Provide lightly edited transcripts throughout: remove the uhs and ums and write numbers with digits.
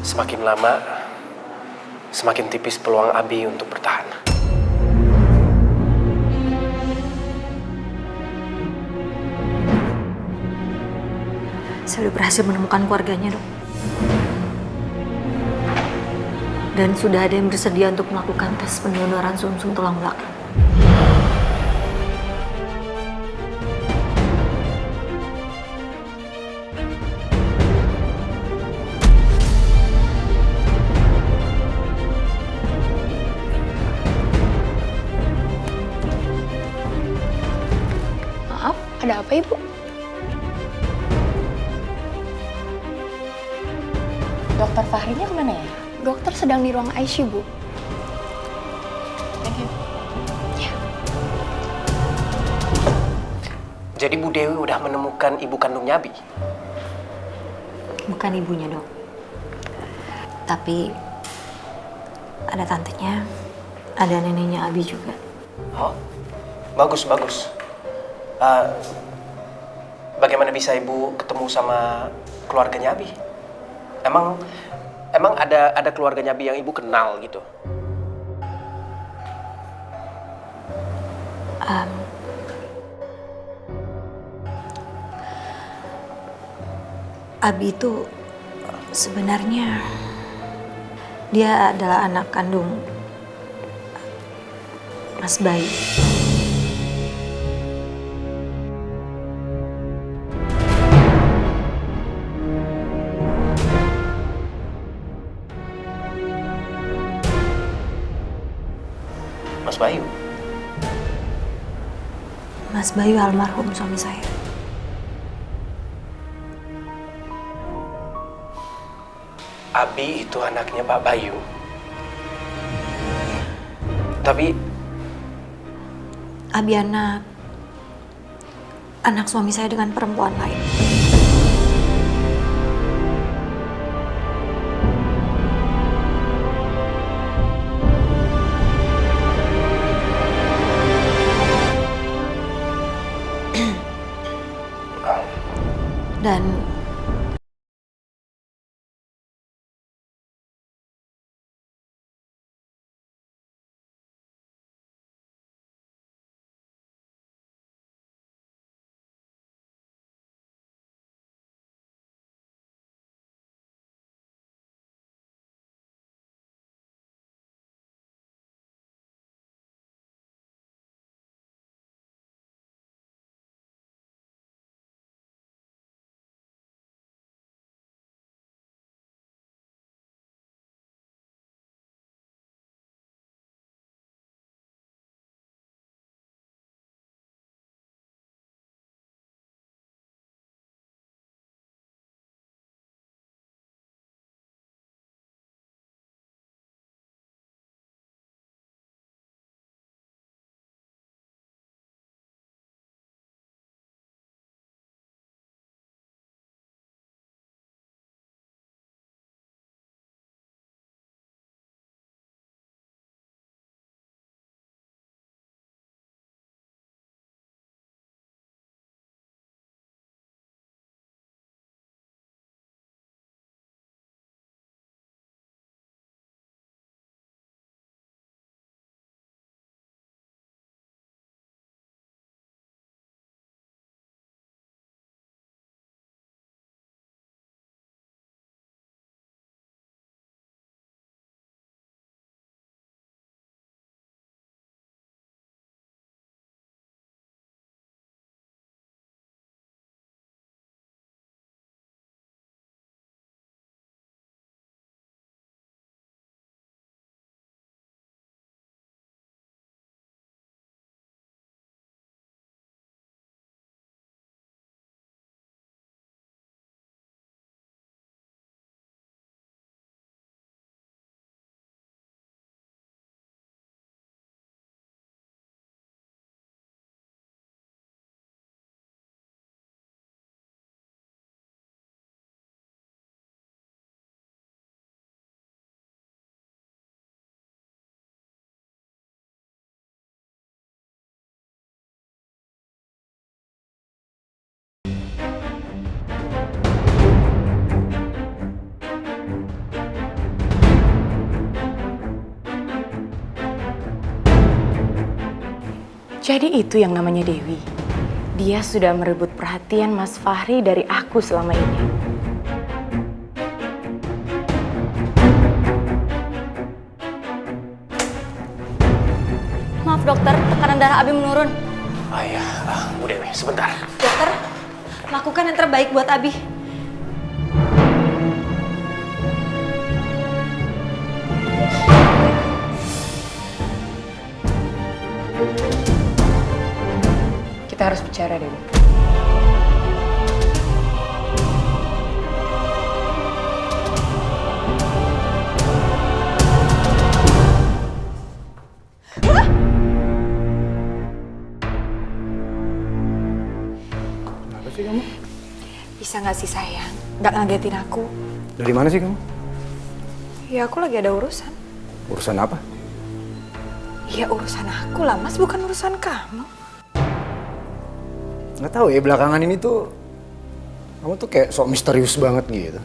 Semakin lama, semakin tipis peluang Abi untuk bertahan. Saya sudah berhasil menemukan keluarganya, Dok. Dan sudah ada yang bersedia untuk melakukan tes pendonoran sumsum tulang belakang. Maaf, ada apa Ibu? Dokter Fahrinya kemana ya? Dokter sedang di ruang ICU, Bu. Thank you. Jadi Bu Dewi udah menemukan ibu kandungnya Abi? Bukan ibunya, Dok. Tapi ada tantenya, ada neneknya Abi juga. Oh, bagus. Bagaimana bisa Ibu ketemu sama keluarganya Abi? Emang ada keluarganya Abi yang Ibu kenal gitu? Abi itu sebenarnya dia adalah anak kandung Mas Bayu. Mas Bayu? Mas Bayu almarhum suami saya. Abi itu anaknya Pak Bayu. Tapi Abi anak suami saya dengan perempuan lain. Dan Jadi itu yang namanya Dewi. Dia sudah merebut perhatian Mas Fahri dari aku selama ini. Maaf dokter, tekanan darah Abi menurun. Iya, Bu Dewi, sebentar. Dokter, lakukan yang terbaik buat Abi. Kita harus bicara, Dewi. Kenapa sih kamu? Bisa nggak sih sayang? Nggak ngagetin aku. Dari mana sih kamu? Ya aku lagi ada urusan. Urusan apa? Ya urusan aku lah Mas, bukan urusan kamu. Nggak tahu ya, belakangan ini tuh kamu tuh kayak sok misterius banget gitu.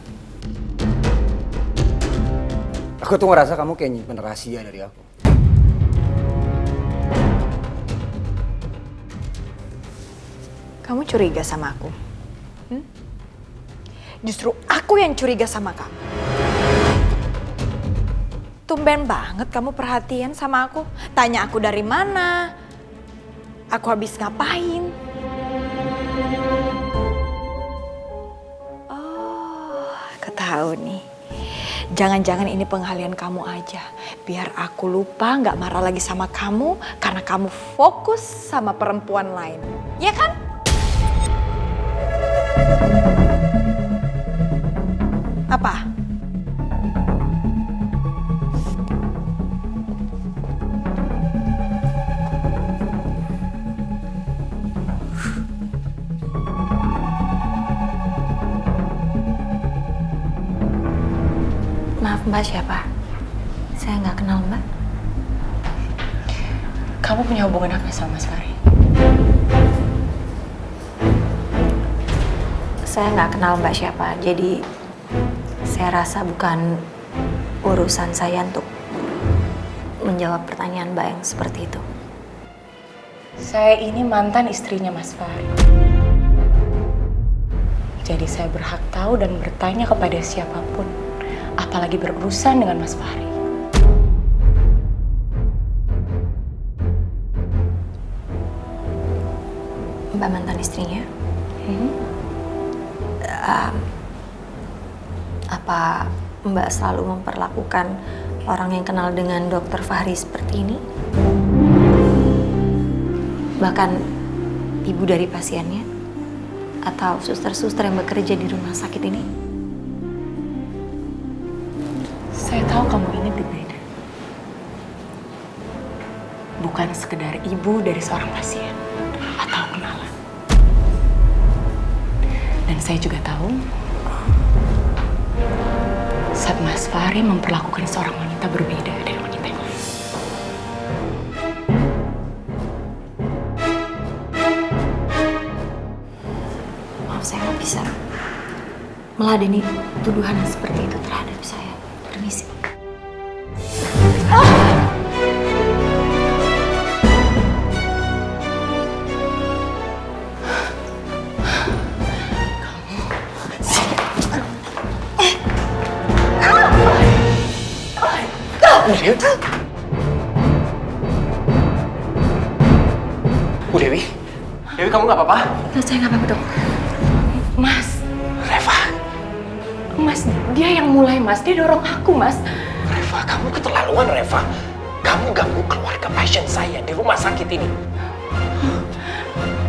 Aku tuh ngerasa kamu kayak nyimpen rahasia dari aku. Kamu curiga sama aku? Justru aku yang curiga sama kamu. Tumben banget kamu perhatian sama aku. Tanya aku dari mana, aku habis ngapain. Oh, ketahu nih. Jangan-jangan ini pengalian kamu aja. Biar aku lupa nggak marah lagi sama kamu karena kamu fokus sama perempuan lain. Ya kan? Apa? Maaf Mbak, siapa? Saya nggak kenal Mbak. Kamu punya hubungan apa sama Mas Fahri? Saya nggak kenal Mbak siapa, jadi saya rasa bukan urusan saya untuk menjawab pertanyaan Mbak yang seperti itu. Saya ini mantan istrinya Mas Fahri. Jadi saya berhak tahu dan bertanya kepada siapapun, apalagi berurusan dengan Mas Fahri. Mbak mantan istrinya? Apa Mbak selalu memperlakukan orang yang kenal dengan Dokter Fahri seperti ini? Bahkan ibu dari pasiennya? Atau suster-suster yang bekerja di rumah sakit ini? Saya tahu kamu ini berbeda. Bukan sekedar ibu dari seorang pasien atau kenalan. Dan saya juga tahu saat Mas Fahri memperlakukan seorang wanita berbeda dari wanita yang lain. Maaf, saya nggak bisa meladeni tuduhan yang seperti itu terhadap saya. Permisi. Bu Dewi? Dewi, kamu nggak apa-apa? Saya nggak apa-apa dok. Mas, Reva, Mas, dia yang mulai Mas, dia dorong aku Mas. Reva, kamu keterlaluan Reva. Kamu ganggu keluarga pasien saya di rumah sakit ini.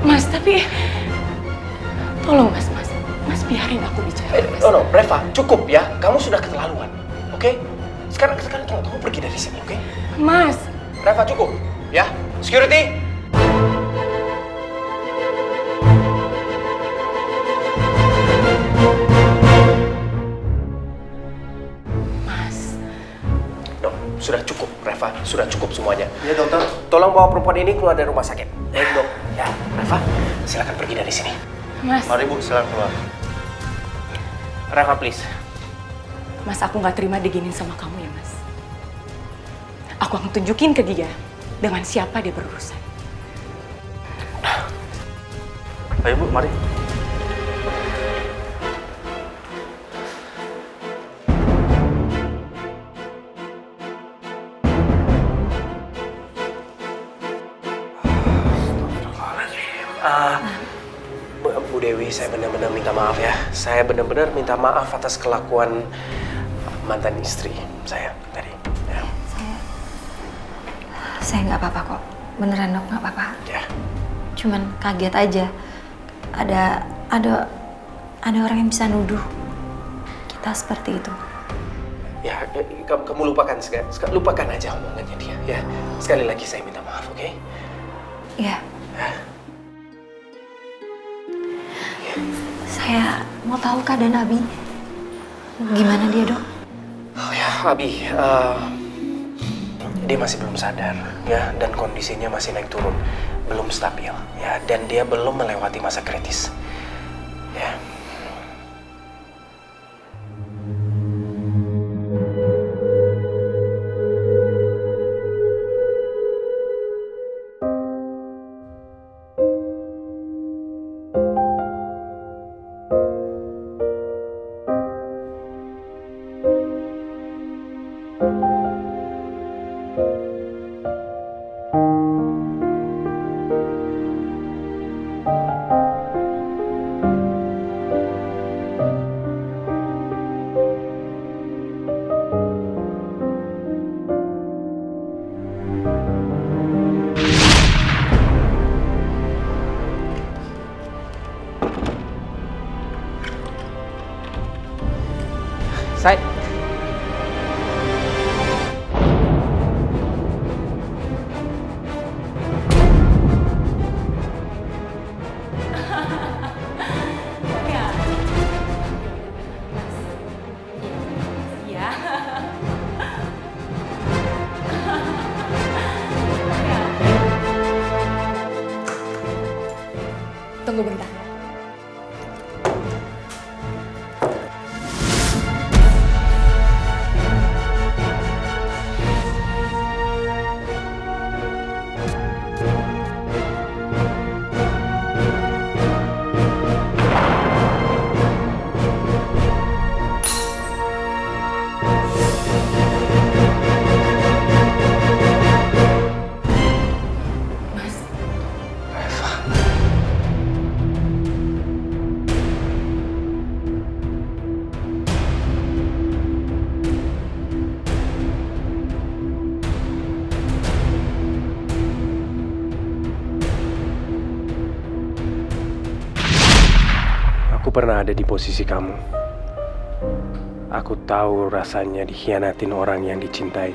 Mas, tapi tolong Mas, Mas biarin aku bicara Mas. No, Reva, cukup ya. Kamu sudah keterlaluan, oke? Sekarang kamu pergi dari sini, oke? Mas. Reva, cukup, ya. Security. Sudah cukup, Reva. Sudah cukup semuanya. Iya dokter. Tolong bawa perempuan ini keluar dari rumah sakit. Baik dok. Ya, Reva, silakan pergi dari sini. Mas. Mari Bu, silakan keluar. Reva, please. Mas, aku nggak terima diginin sama kamu ya Mas. Aku akan tunjukin ke dia dengan siapa dia berurusan. Ayo Bu, mari. Bu Dewi, saya benar-benar minta maaf ya. Saya benar-benar minta maaf atas kelakuan mantan istri saya tadi. Ya. Saya nggak apa-apa kok. Beneran dok, nggak apa-apa. Ya. Cuman kaget aja. Ada orang yang bisa nuduh kita seperti itu. Ya, kamu lupakan lupakan aja omongannya dia. Ya, sekali lagi saya minta maaf, oke? Iya. Ya. Saya mau tahu keadaan Abi. Gimana dia dok? Oh ya, Abi, dia masih belum sadar, ya, dan kondisinya masih naik turun, belum stabil, ya, dan dia belum melewati masa kritis, ya. Say. Tunggu bentar. Aku pernah ada di posisi kamu. Aku tahu rasanya dikhianatin orang yang dicintai.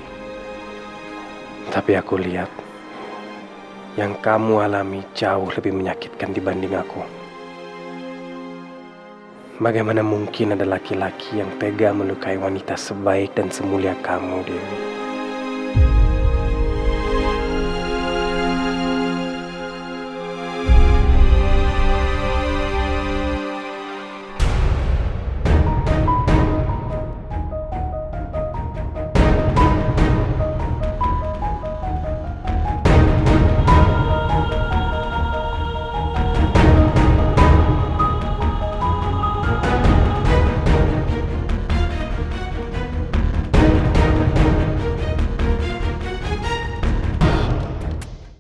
Tapi aku lihat yang kamu alami jauh lebih menyakitkan dibanding aku. Bagaimana mungkin ada laki-laki yang tega melukai wanita sebaik dan semulia kamu, Dewi?